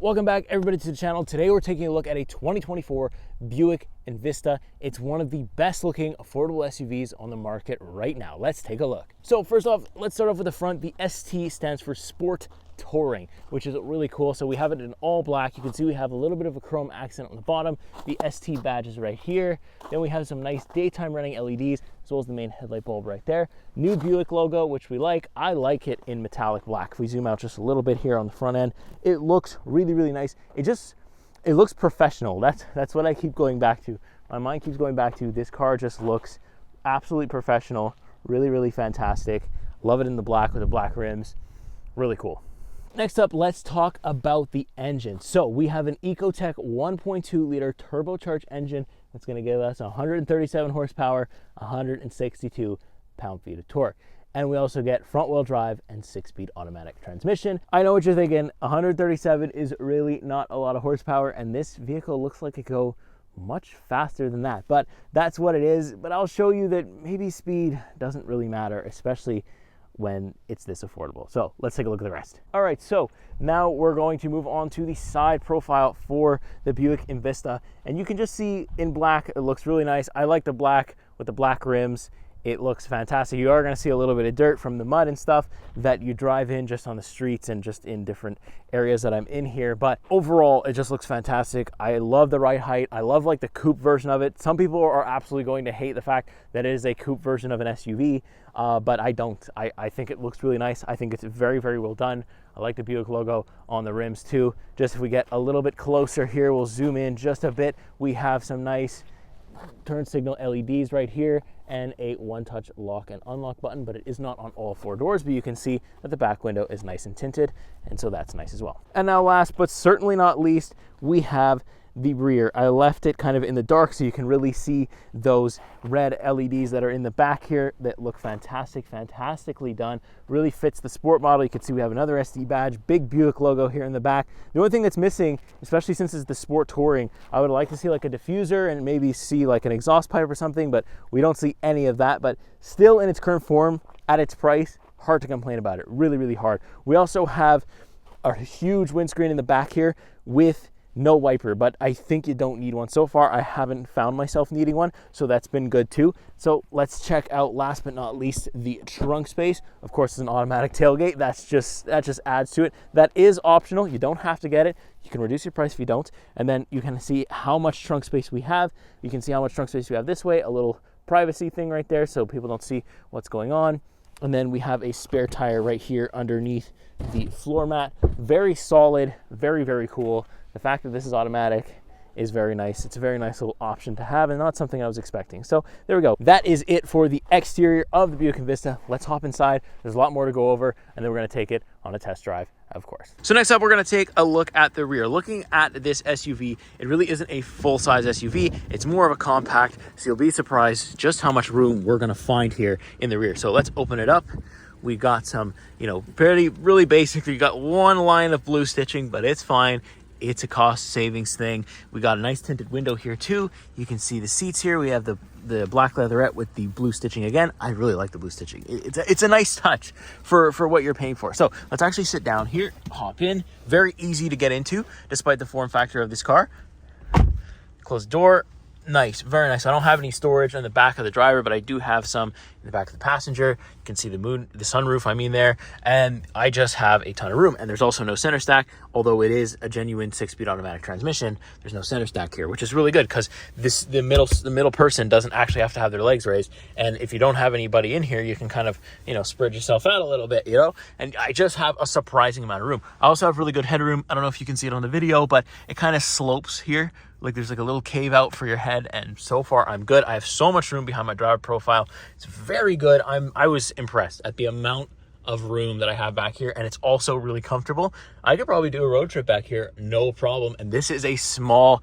Welcome back everybody to the channel. Today we're taking a look at a 2024 Buick Envista. It's one of the best looking affordable SUVs on the market right now. Let's take a look. So first off, let's start off with the front. The ST stands for Sport Touring, which is really cool. So we have it in all black. You can see we have a little bit of a chrome accent on the bottom. The ST badge is right here. Then we have some nice daytime running LEDs, as well as the main headlight bulb right there. New Buick logo, which we like. I like it in metallic black. If we zoom out just a little bit here on the front end, it looks really nice. It looks professional. That's what I keep going back to. My mind keeps going back to this car just looks absolutely professional, really fantastic. Love it in the black with the black rims. Really cool. Next up, let's talk about the engine. So we have an Ecotec 1.2 liter turbocharged engine that's going to give us 137 horsepower, 162 pound-feet of torque. And we also get front-wheel drive and 6-speed automatic transmission. I know what you're thinking, 137 is really not a lot of horsepower, and this vehicle looks like it go much faster than that. But that's what it is. But I'll show you that maybe speed doesn't really matter, especially when it's this affordable. So let's take a look at the rest. All right, so now we're going to move on to the side profile for the Buick Envista. And you can just see in black, it looks really nice. I like the black with the black rims. It looks fantastic. You are going to see a little bit of dirt from the mud and stuff that you drive in just on the streets and just in different areas that I'm in here. But overall, it just looks fantastic. I love the ride height. I love like the coupe version of it. Some people are absolutely going to hate the fact that it is a coupe version of an SUV, but I don't. I think it looks really nice. I think it's very well done. I like the Buick logo on the rims too. Just if we get a little bit closer here, we'll zoom in just a bit. We have some nice turn signal LEDs right here and a one-touch lock and unlock button, but it is not on all four doors. But you can see that the back window is nice and tinted, and so that's nice as well. And now last but certainly not least, we have the rear. I left it kind of in the dark so you can really see those red LEDs that are in the back here that look fantastically done. Really fits the sport model. You can see we have another SD badge, big Buick logo here in the back. The only thing that's missing, especially since it's the Sport Touring, I would like to see like a diffuser and maybe see like an exhaust pipe or something, but we don't see any of that. But still in its current form, at its price, hard to complain about it. Really hard. We also have a huge windscreen in the back here with no wiper, but I think you don't need one. So far, I haven't found myself needing one, so that's been good too. So let's check out, last but not least, the trunk space. Of course, it's an automatic tailgate. That just adds to it. That is optional. You don't have to get it. You can reduce your price if you don't. And then you can see how much trunk space we have. You can see how much trunk space we have this way, a little privacy thing right there so people don't see what's going on. And then we have a spare tire right here underneath the floor mat. Very solid, very cool. The fact that this is automatic is very nice. It's a very nice little option to have and not something I was expecting. So there we go. That is it for the exterior of the Buick Envista. Let's hop inside. There's a lot more to go over, and then we're going to take it on a test drive, of course. So next up, we're going to take a look at the rear. Looking at this SUV, it really isn't a full-size SUV. It's more of a compact, so you'll be surprised just how much room we're going to find here in the rear. So let's open it up. We got some, really basic. You got one line of blue stitching, but it's fine. It's a cost savings thing. We got a nice tinted window here too. You can see the seats here. We have the black leatherette with the blue stitching again. I really like the blue stitching. It's a nice touch for what you're paying for. So let's actually sit down here, hop in. Very easy to get into despite the form factor of this car. Close the door. Nice, very nice. I don't have any storage in the back of the driver, but I do have some in the back of the passenger. You can see the sunroof, there. And I just have a ton of room. And there's also no center stack, although it is a genuine 6-speed automatic transmission. There's no center stack here, which is really good because the middle person doesn't actually have to have their legs raised. And if you don't have anybody in here, you can kind of, spread yourself out a little bit, And I just have a surprising amount of room. I also have really good headroom. I don't know if you can see it on the video, but it kind of slopes here. Like there's like a little cave out for your head, and so far I'm good. I have so much room behind my driver profile. It's very good. I was impressed at the amount of room that I have back here, and it's also really comfortable. I could probably do a road trip back here, no problem. And this is a small,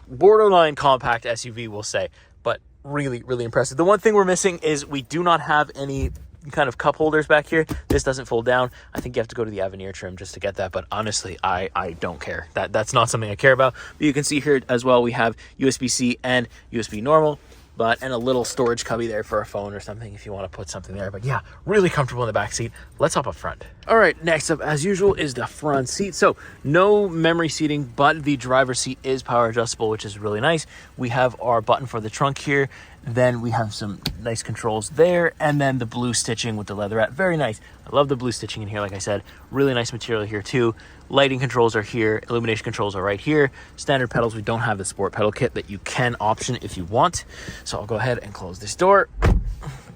borderline compact SUV, we'll say, but really impressive. The one thing we're missing is we do not have any kind of cup holders back here. This doesn't fold down. I think you have to go to the Avenir trim just to get that, but honestly, I don't care. That's not something I care about. But you can see here as well, we have USB-C and USB normal. and a little storage cubby there for a phone or something if you want to put something there. But yeah, really comfortable in the back seat. Let's hop up front. All right, next up, as usual, is the front seat. So no memory seating, but the driver's seat is power adjustable, which is really nice. We have our button for the trunk here. Then we have some nice controls there, and then the blue stitching with the leatherette. Very nice. I love the blue stitching in here. Like I said, really nice material here too. Lighting controls are here. Illumination controls are right here. Standard pedals. We don't have the sport pedal kit that you can option if you want. So I'll go ahead and close this door.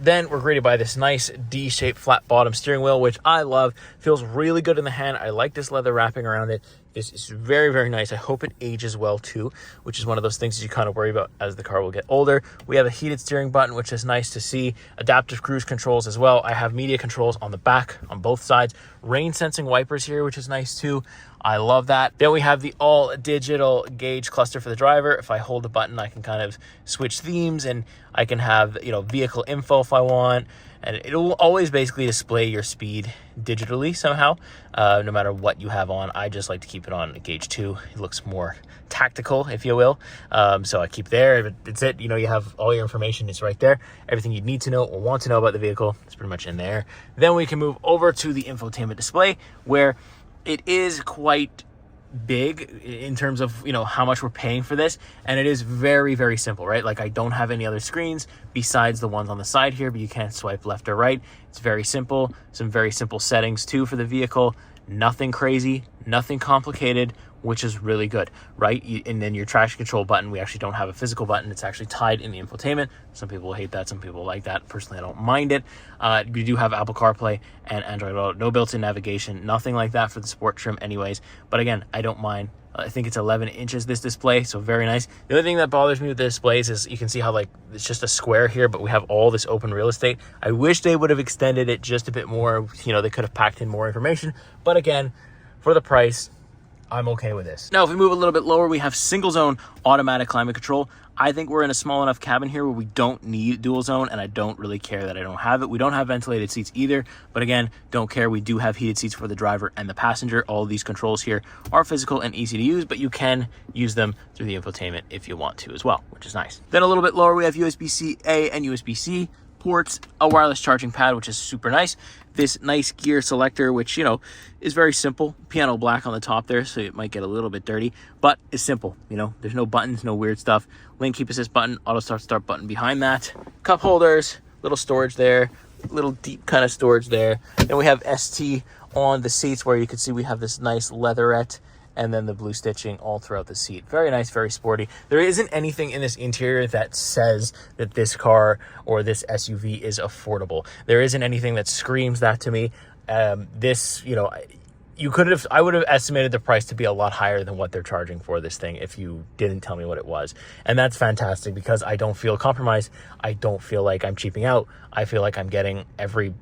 Then we're greeted by this nice D-shaped flat bottom steering wheel, which I love. Feels really good in the hand. I like this leather wrapping around it. This is very, very nice. I hope it ages well too, which is one of those things that you kind of worry about as the car will get older. We have a heated steering button, which is nice to see. Adaptive cruise controls as well. I have media controls on the back on both sides. Rain sensing wipers here, which is nice too. I love that. Then we have the all digital gauge cluster for the driver. If I hold the button, I can kind of switch themes, and I can have, vehicle info if I want. And it will always basically display your speed digitally somehow, no matter what you have on. I just like to keep it on gauge 2. It looks more tactical, if you will. So I keep there. It's it. You have all your information. It's right there. Everything you need to know or want to know about the vehicle is pretty much in there. Then we can move over to the infotainment display, where it is quite big in terms of how much we're paying for this, and it is very, very simple, right? Like, I don't have any other screens besides the ones on the side here, but you can't swipe left or right. It's very simple. Some very simple settings too for the vehicle. Nothing crazy, nothing complicated, which is really good, right? And then your traction control button, we actually don't have a physical button. It's actually tied in the infotainment. Some people hate that, some people like that. Personally, I don't mind it. You do have Apple CarPlay and Android Auto. No built-in navigation, nothing like that for the sport trim anyways. But again, I don't mind. I think it's 11 inches, this display, so very nice. The only thing that bothers me with the displays is you can see how it's just a square here, but we have all this open real estate. I wish they would have extended it just a bit more. They could have packed in more information. But again, for the price, I'm okay with this. Now, if we move a little bit lower, we have single zone automatic climate control. I think we're in a small enough cabin here where we don't need dual zone, and I don't really care that I don't have it. We don't have ventilated seats either, but again, don't care. We do have heated seats for the driver and the passenger. All of these controls here are physical and easy to use, but you can use them through the infotainment if you want to as well, which is nice. Then a little bit lower, we have USB-C-A and USB-C ports, a wireless charging pad, which is super nice. This nice gear selector, which, is very simple. Piano black on the top there, so it might get a little bit dirty, but it's simple. There's no buttons, no weird stuff. Lane keep assist button, auto start button behind that. Cup holders, little storage there, little deep kind of storage there. Then we have ST on the seats, where you can see we have this nice leatherette, and then the blue stitching all throughout the seat. Very nice, very sporty. There isn't anything in this interior that says that this car or this SUV is affordable. There isn't anything that screams that to me. I would have estimated the price to be a lot higher than what they're charging for this thing if you didn't tell me what it was. And that's fantastic, because I don't feel compromised. I don't feel like I'm cheaping out. I feel like I'm getting every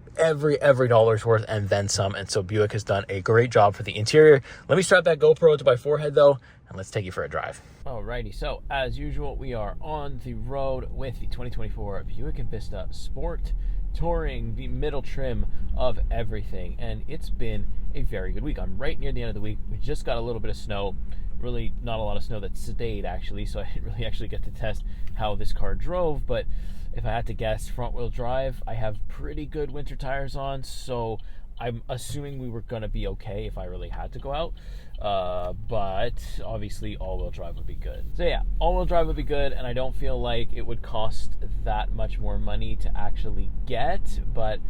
dollar's worth and then some. And so Buick has done a great job for the interior. Let me strap that GoPro to my forehead though, and let's take you for a drive. Alrighty, so as usual, we are on the road with the 2024 Buick Envista.Sport Touring, the middle trim of everything, and it's been a very good week. I'm right near the end of the week. We just got a little bit of snow, really not a lot of snow that stayed actually, so I didn't really actually get to test how this car drove, but if I had to guess, front wheel drive. I have pretty good winter tires on, so I'm assuming we were going to be okay if I really had to go out. But obviously all-wheel drive would be good. So yeah, all-wheel drive would be good, and I don't feel like it would cost that much more money to actually get, but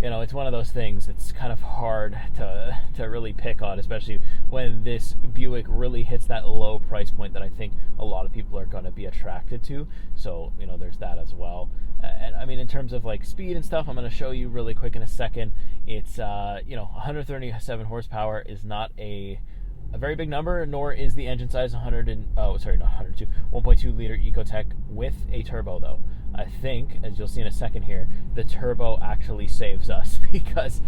it's one of those things that's kind of hard to really pick on, especially when this Buick really hits that low price point that I think a lot of people are going to be attracted to. So, there's that as well. And I mean, in terms of like speed and stuff, I'm going to show you really quick in a second. It's, 137 horsepower is not a very big number, nor is the engine size 1.2 liter Ecotec with a turbo though. I think, as you'll see in a second here, the turbo actually saves us because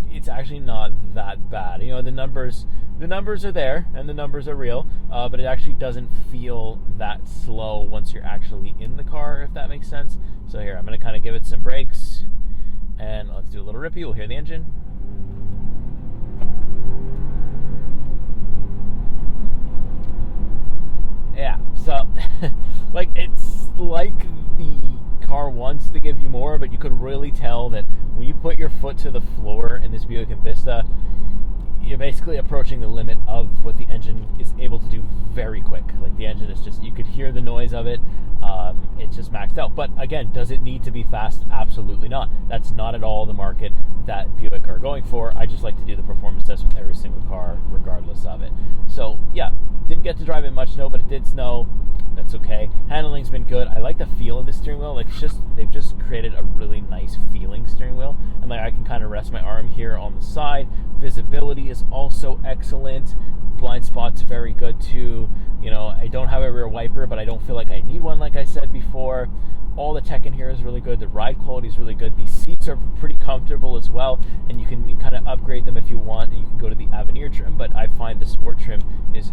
it's actually not that bad. The numbers are there and the numbers are real, but it actually doesn't feel that slow once you're actually in the car, if that makes sense. So here, I'm going to kind of give it some brakes, and let's do a little rippy. We'll hear the engine. Yeah, so like it's like the car wants to give you more, but you could really tell that when you put your foot to the floor in this Buick Envista, you're basically approaching the limit of what the engine is able to do very quick. Like the engine is just, you could hear the noise of it. It's just maxed out. But again, does it need to be fast? Absolutely not. That's not at all the market that Buick are going for. I just like to do the performance test with every single car, regardless of it. So yeah, didn't get to drive in much snow, but it did snow. That's okay. Handling's been good. I like the feel of the steering wheel. Like they've just created a really nice feeling steering wheel, and like I can kind of rest my arm here on the side. Visibility is also excellent. Blind spot's very good too. You know, I don't have a rear wiper, but I don't feel like I need one, like I said before. All the tech in here is really good. The ride quality is really good. These seats are pretty comfortable as well, and you can kind of upgrade them if you want, and you can go to the Avenir trim, but I find the Sport trim is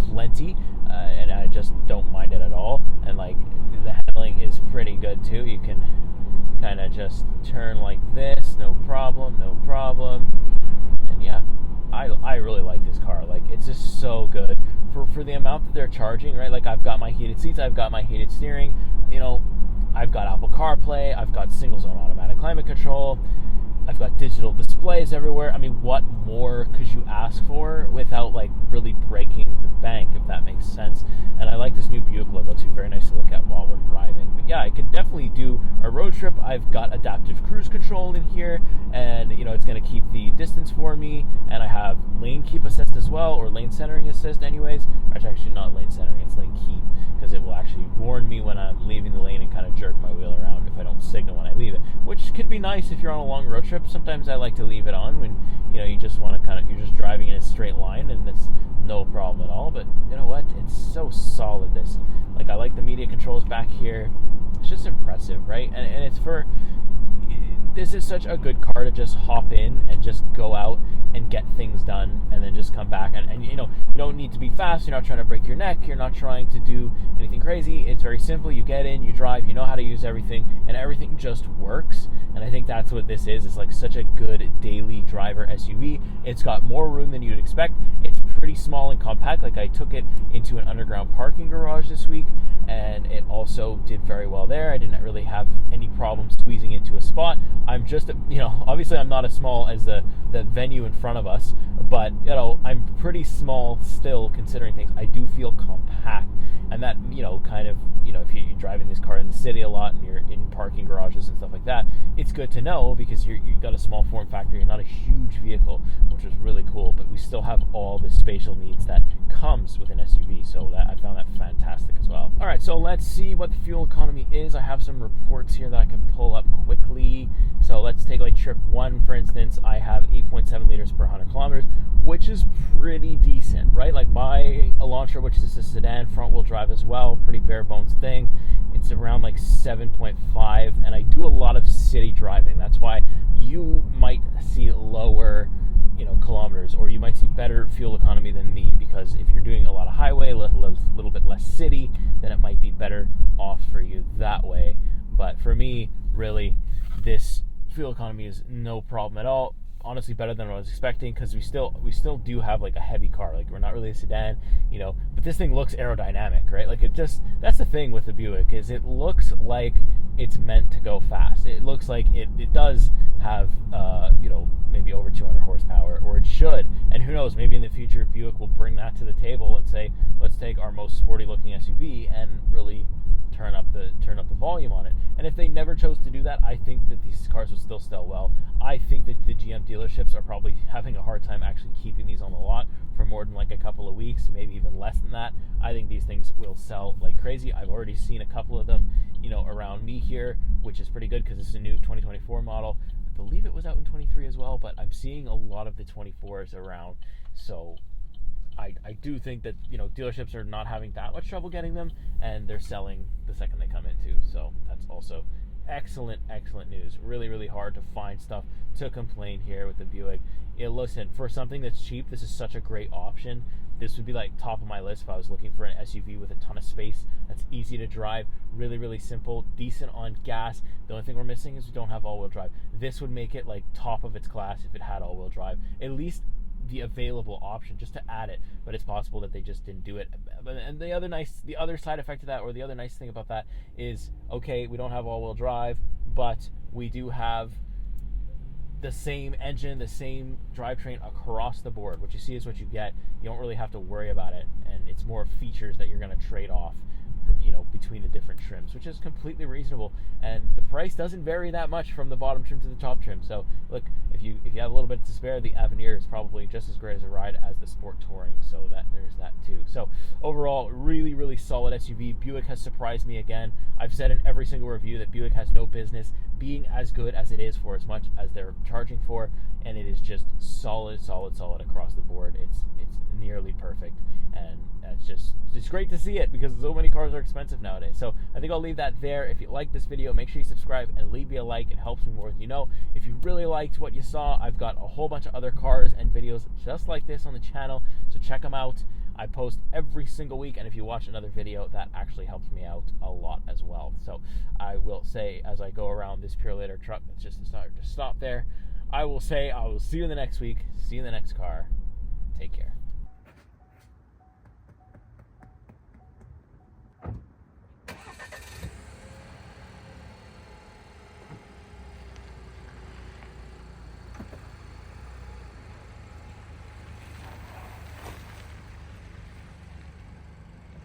plenty, and I just don't mind it at all. And like the handling is pretty good too. You can kind of just turn like this, no problem. And yeah, I really like this car. Like, it's just so good for the amount that they're charging, right? Like, I've got my heated seats, I've got my heated steering, I've got Apple CarPlay, I've got single zone automatic climate control, I've got digital displays everywhere. I mean, what more could you ask for without like really breaking the bank, if that makes sense? And I like this new Buick logo too. Very nice to look at while we're driving. But yeah, I could definitely do a road trip. I've got adaptive cruise control in here, and it's going to keep the distance for me. And I have lane keep assist as well, or lane centering assist anyways. It's actually not lane centering, it's lane keep, because it will actually warn me when I'm leaving the lane and kind of jerk my wheel around if I don't signal when I leave it, which could be nice if you're on a long road trip. Sometimes I like to leave it on when you just want to you're just driving in a straight line, and it's no problem at all. But you know what, it's so solid. This, like, I like the media controls back here. It's just impressive, right? And it's this is such a good car to just hop in and just go out and get things done, and then just come back. And you don't need to be fast. You're not trying to break your neck. You're not trying to do anything crazy. It's very simple. You get in, you drive, you know how to use everything, and everything just works. And I think that's what this is. It's like such a good daily driver SUV. It's got more room than you'd expect. It's pretty small and compact. Like, I took it into an underground parking garage this week, and it also did very well there. I didn't really have any problem squeezing into a spot. I'm just, obviously I'm not as small as the venue in front of us, but, I'm pretty small still considering things. I do feel compact, and that, if you're driving this car in the city a lot and you're in parking garages and stuff like that, it's good to know, because you've got a small form factor. You're not a huge vehicle, which is really cool, but we still have all the spatial needs that comes with an SUV, so I found that fantastic as well. All right, so let's see what the fuel economy is. I have some reports here that I can pull up quickly. So let's take like trip 1, for instance. I have 8.7 liters per 100 kilometers, which is pretty decent, right? Like my Elantra, which is a sedan, front wheel drive as well, pretty bare bones thing, it's around like 7.5, and I do a lot of city driving. That's why you might see lower kilometers, or you might see better fuel economy than me, because if you're doing a lot of highway, a little bit less city, then it might be better off for you that way. But for me, really, this fuel economy is no problem at all. Honestly, better than what I was expecting, because we still do have like a heavy car. Like, we're not really a sedan, but this thing looks aerodynamic, right? Like, that's the thing with the Buick, is it looks like it's meant to go fast. It looks like it does have maybe over 200 horsepower, or it should. And who knows, maybe in the future Buick will bring that to the table and say, let's take our most sporty looking SUV and really turn up the volume on it. And if they never chose to do that, I think that these cars would still sell well. I think that the GM dealerships are probably having a hard time actually keeping these on the lot for more than like a couple of weeks, maybe even less than that. I think these things will sell like crazy. I've already seen a couple of them, around me here, which is pretty good, because it's a new 2024 model. I believe it was out in 23 as well, but I'm seeing a lot of the 24s around. So I do think that dealerships are not having that much trouble getting them, and they're selling the second they come in too. So that's also excellent news. Really, really hard to find stuff to complain here with the Buick. Listen, for something that's cheap, this is such a great option. This would be like top of my list if I was looking for an SUV with a ton of space, that's easy to drive, really, really simple, decent on gas. The only thing we're missing is we don't have all-wheel drive. This would make it like top of its class if it had all-wheel drive. At least the available option just to add it, but it's possible that they just didn't do it. And the other side effect of that, or the other nice thing about that is, okay, we don't have all-wheel drive, but we do have the same engine, the same drivetrain across the board. What you see is what you get. You don't really have to worry about it, and it's more features that you're going to trade off, between the different trims, which is completely reasonable, and the price doesn't vary that much from the bottom trim to the top trim. So look, if you have a little bit to spare, the Avenir is probably just as great as a ride as the Sport Touring, so that there's that too. So overall, really solid SUV. Buick has surprised me again. I've said in every single review that Buick has no business being as good as it is for as much as they're charging for, and it is just solid across the board. It's nearly perfect, and it's great to see it, because so many cars are expensive nowadays. So I think I'll leave that there. If you like this video, make sure you subscribe and leave me a like. It helps me more with If you really liked what you saw, I've got a whole bunch of other cars and videos just like this on the channel, so check them out. I post every single week, and if you watch another video, that actually helps me out a lot as well. So I will say, as I go around this Pure Later truck, that's just to stop there, I will say I will see you in the next week, see you in the next car. Take care.